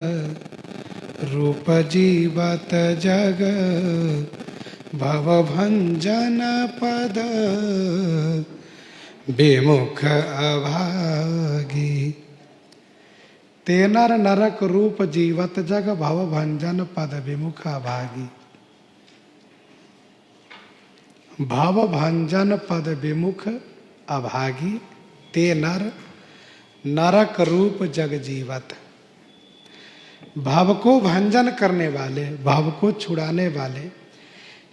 रूप जीवत जग भव भंजन पद विमुख अभागी। ते नर नरक रूप जीवत जग भव भंजन पद विमुख अभागी। भव भंजन पद विमुख अभागी। ते नर नरक रूप जग जीवत। भव को भंजन करने वाले, भव को छुड़ाने वाले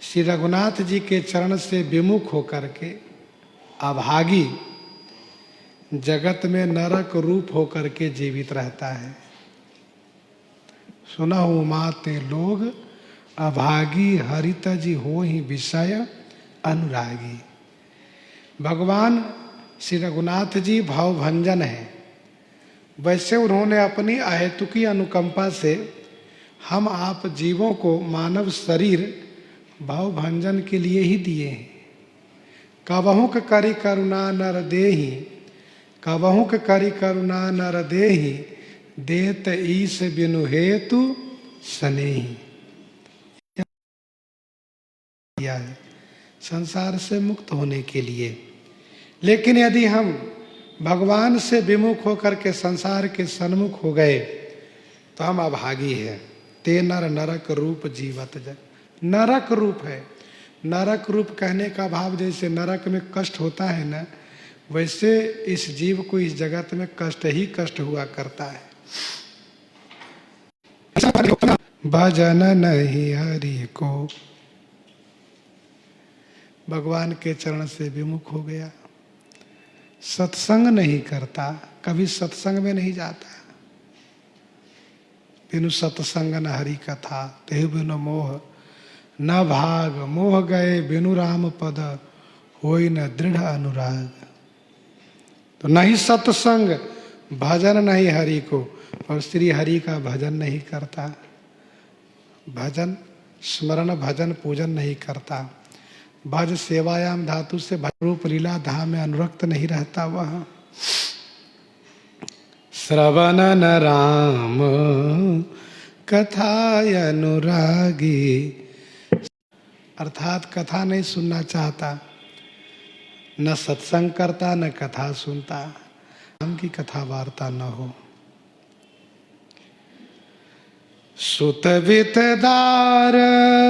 श्री रघुनाथ जी के चरण से विमुख होकर के अभागी जगत में नरक रूप होकर के जीवित रहता है। सुना हो माते लोग अभागी हरित जी हो ही विषय अनुरागी। भगवान श्री रघुनाथ जी भाव भंजन है। वैसे उन्होंने अपनी अहेतुकी अनुकंपा से हम आप जीवों को मानव शरीर भाव भंजन के लिए ही दिए हैं। कबहुक करि करुणा नर देहि, कबहुक करि करुणा नर देहि, देत ईश बिनु हेतु सनेहि। संसार से मुक्त होने के लिए। लेकिन यदि हम भगवान से विमुख होकर के संसार के सन्मुख हो गए तो हम अभागी हैं। ते नर नरक रूप जीवत जग। नरक रूप है। नरक रूप कहने का भाव जैसे नरक में कष्ट होता है ना, वैसे इस जीव को इस जगत में कष्ट ही कष्ट हुआ करता है। भजन नहीं हरि को। भगवान के चरण से विमुख हो गया, सत्संग नहीं करता, कभी सत्संग में नहीं जाता। बिनु सत्संग न हरि कथा, तेहु बिनु मोह न भाग। मोह गए बिनु राम पद, होई न दृढ़ अनुराग। तो नहीं सत्संग, भजन नहीं हरि को, और श्री हरि का भजन नहीं करता। भजन स्मरण भजन पूजन नहीं करता। भज सेवायाम धातु से रूप लीला धाम में अनुरक्त नहीं रहता। वह श्रवण न राम कथाय अनुरागी, अर्थात कथा नहीं सुनना चाहता, न सत्संग करता न कथा सुनता। राम की कथा वार्ता न हो। सुत वितदार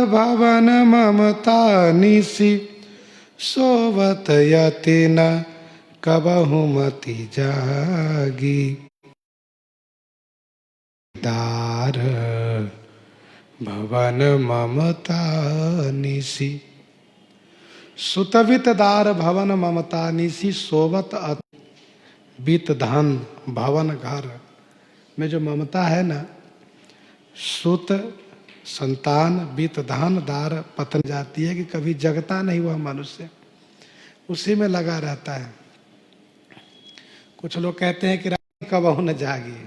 भवन ममता निसी, सोवत यति न कबहु मति जागी। दार भवन ममता निसी, सुतवित दार भवन ममता निसी, सोवत वित धन भवन घर में जो ममता है ना, सुत संतान, वित धन, दार पतन जाती है कि कभी जगता नहीं हुआ मनुष्य, उसी में लगा रहता है। कुछ लोग कहते हैं कि रात कबहु न जागी।